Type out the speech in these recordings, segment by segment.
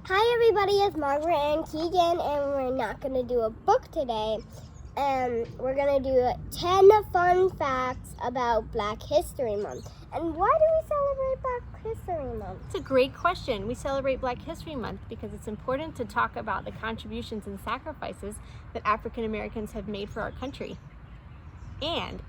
Hi everybody, it's Margaret and Keegan, and we're not going to do a book today. We're going to do 10 fun facts about Black History Month. And why do we celebrate Black History Month? It's a great question. We celebrate Black History Month because it's important to talk about the contributions and sacrifices that African Americans have made for our country. And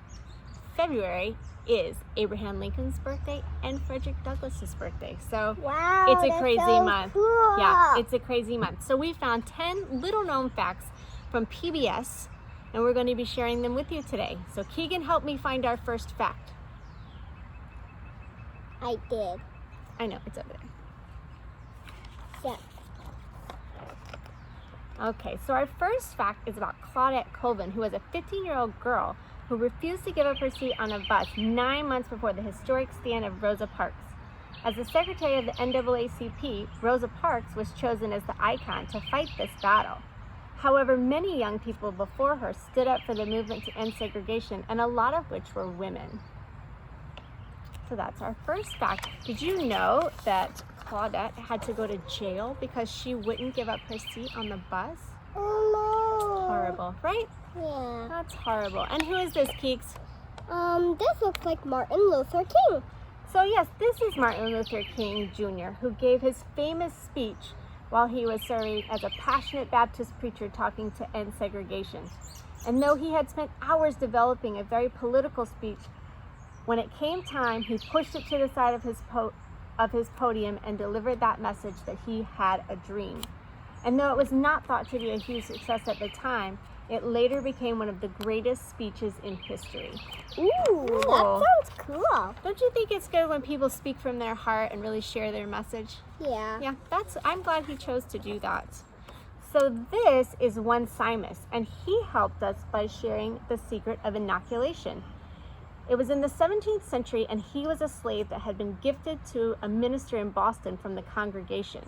February is Abraham Lincoln's birthday and Frederick Douglass's birthday. So wow, it's a crazy month. Cool. Yeah, it's a crazy month. So we found 10 little known facts from PBS, and we're going to be sharing them with you today. So Keegan, help me find our first fact. I did. I know, it's over there. Yeah. Okay, so our first fact is about Claudette Colvin, who was a 15-year-old girl who refused to give up her seat on a bus 9 months before the historic stand of Rosa Parks. As the secretary of the NAACP, Rosa Parks was chosen as the icon to fight this battle. However, many young people before her stood up for the movement to end segregation, and a lot of which were women. So that's our first fact. Did you know that Claudette had to go to jail because she wouldn't give up her seat on the bus? Oh no. Horrible, right? Yeah. That's horrible. And who is this, Keeks? This looks like Martin Luther King. So yes, this is Martin Luther King Jr., who gave his famous speech while he was serving as a passionate Baptist preacher talking to end segregation. And though he had spent hours developing a very political speech, when it came time, he pushed it to the side of his podium and delivered that message that he had a dream. And though it was not thought to be a huge success at the time, it later became one of the greatest speeches in history. Ooh, that sounds cool. Don't you think it's good when people speak from their heart and really share their message? Yeah. Yeah, I'm glad he chose to do that. So this is one Simus, and he helped us by sharing the secret of inoculation. It was in the 17th century, and he was a slave that had been gifted to a minister in Boston from the congregation.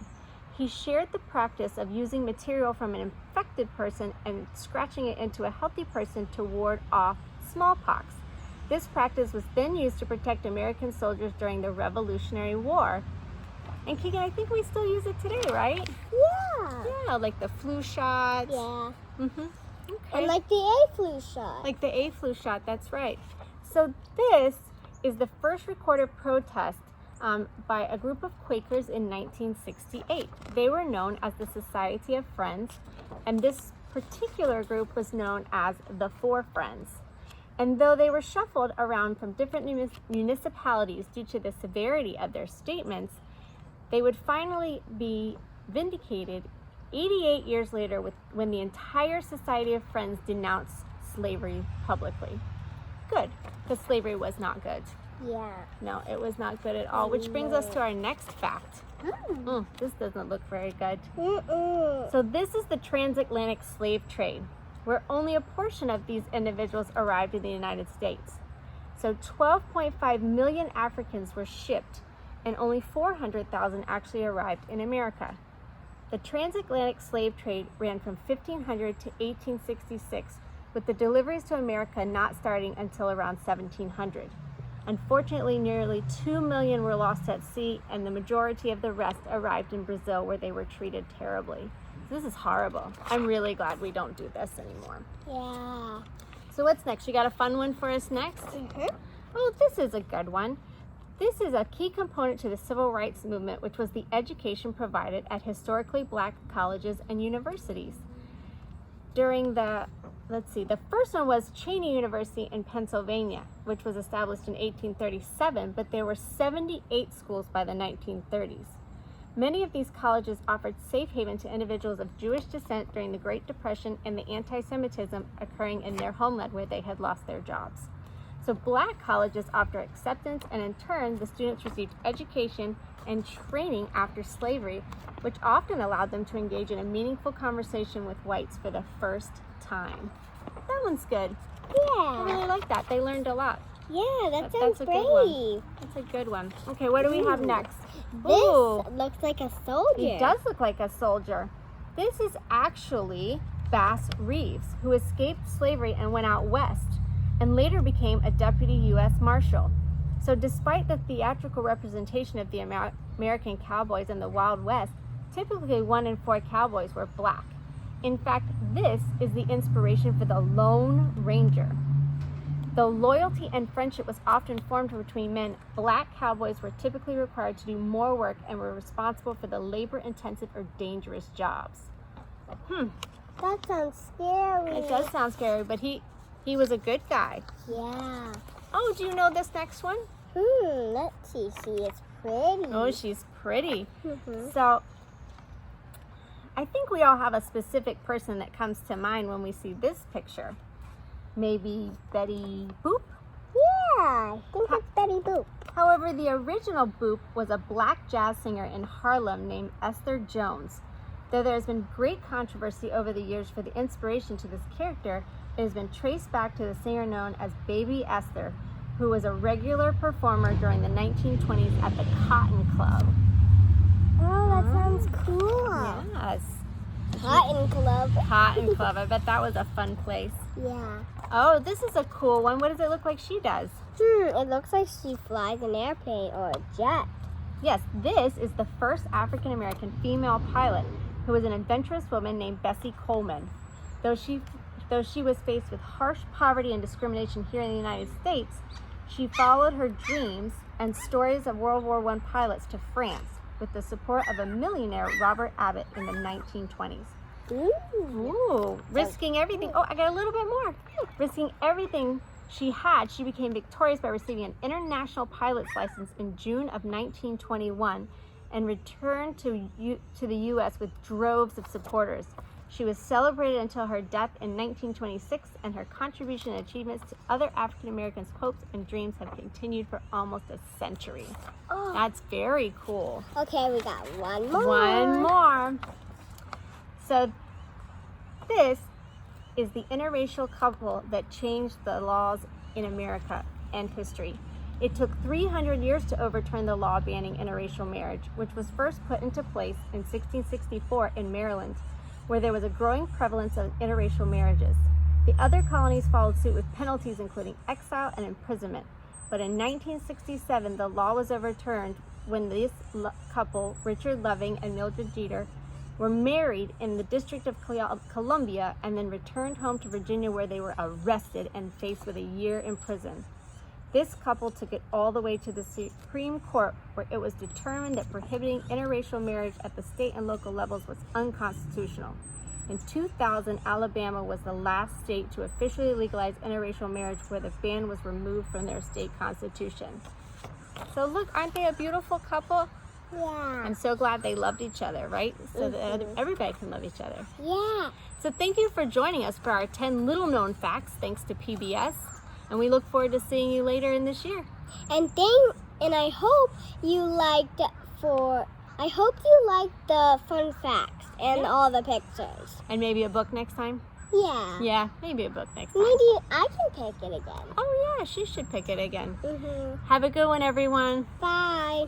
He shared the practice of using material from an infected person and scratching it into a healthy person to ward off smallpox. This practice was then used to protect American soldiers during the Revolutionary War. And Keegan, I think we still use it today, right? Yeah. Yeah, like the flu shots. Yeah. Mm-hmm. Okay. And like the A flu shot. Like the A flu shot, that's right. So this is the first recorded protest by a group of Quakers in 1968. They were known as the Society of Friends, and this particular group was known as the Four Friends. And though they were shuffled around from different municipalities due to the severity of their statements, they would finally be vindicated 88 years later when the entire Society of Friends denounced slavery publicly. Good, because slavery was not good. Yeah. No, it was not good at all, which brings us to our next fact. This doesn't look very good. So this is the Transatlantic slave trade, where only a portion of these individuals arrived in the United States. So 12.5 million Africans were shipped, and only 400,000 actually arrived in America. The transatlantic slave trade ran from 1500 to 1866, with the deliveries to America not starting until around 1700. Unfortunately, nearly 2 million were lost at sea, and the majority of the rest arrived in Brazil, where they were treated terribly. This is horrible. I'm really glad we don't do this anymore. Yeah. So what's next? You got a fun one for us next? Oh, this is a good one. This is a key component to the civil rights movement, which was the education provided at historically Black colleges and universities. During the first one was Cheney University in Pennsylvania, which was established in 1837, but there were 78 schools by the 1930s. Many of these colleges offered safe haven to individuals of Jewish descent during the Great Depression and the anti-Semitism occurring in their homeland where they had lost their jobs. So Black colleges offered acceptance, and in turn, the students received education and training after slavery, which often allowed them to engage in a meaningful conversation with whites for the first time. That one's good. Yeah. I really like that. They learned a lot. Yeah, that sounds that's a great. good one. That's a good one. Okay, what do we have next? This Ooh, looks like a soldier. he does look like a soldier. This is actually Bass Reeves, who escaped slavery and went out west, and later became a deputy U.S. Marshal. So despite the theatrical representation of the American cowboys in the Wild West, typically 1 in 4 cowboys were black. In fact, this is the inspiration for the Lone Ranger. Though loyalty and friendship was often formed between men, black cowboys were typically required to do more work and were responsible for the labor-intensive or dangerous jobs. That sounds scary. It does sound scary, but he was a good guy. Yeah. Oh, do you know this next one? Let's see. She is pretty. Oh, she's pretty. So, I think we all have a specific person that comes to mind when we see this picture. Maybe Betty Boop? Yeah, I think it's Betty Boop. However, the original Boop was a black jazz singer in Harlem named Esther Jones. Though there has been great controversy over the years for the inspiration to this character, it has been traced back to the singer known as Baby Esther, who was a regular performer during the 1920s at the Cotton Club. Oh, that sounds cool. Yes. Cotton Club. Cotton Club. I bet that was a fun place. Yeah. Oh, this is a cool one. What does it look like she does? It looks like she flies an airplane or a jet. Yes, this is the first African American female pilot who was an adventurous woman named Bessie Coleman. Though she was faced with harsh poverty and discrimination here in the United States, she followed her dreams and stories of World War I pilots to France with the support of a millionaire, Robert Abbott, in the 1920s. Ooh, risking everything. Oh, I got a little bit more. Risking everything she had, she became victorious by receiving an international pilot's license in June of 1921 and returned to the U.S. with droves of supporters. She was celebrated until her death in 1926, and her contribution and achievements to other African Americans' hopes and dreams have continued for almost a century. Oh. That's very cool. Okay, we got one more. One more. So this is the interracial couple that changed the laws in America and history. It took 300 years to overturn the law banning interracial marriage, which was first put into place in 1664 in Maryland, where there was a growing prevalence of interracial marriages. The other colonies followed suit with penalties including exile and imprisonment. But in 1967, the law was overturned when this couple, Richard Loving and Mildred Jeter, were married in the District of Columbia and then returned home to Virginia, where they were arrested and faced with a year in prison. This couple took it all the way to the Supreme Court, where it was determined that prohibiting interracial marriage at the state and local levels was unconstitutional. In 2000, Alabama was the last state to officially legalize interracial marriage, where the ban was removed from their state constitution. So look, aren't they a beautiful couple? Yeah. I'm so glad they loved each other, right? So that everybody can love each other. Yeah. So thank you for joining us for our 10 little known facts, thanks to PBS. And we look forward to seeing you later in this year. And I hope you liked the fun facts and all the pictures. And maybe a book next time? Yeah. Yeah, maybe a book next time. Maybe I can pick it again. Oh yeah, she should pick it again. Mm-hmm. Have a good one, everyone. Bye.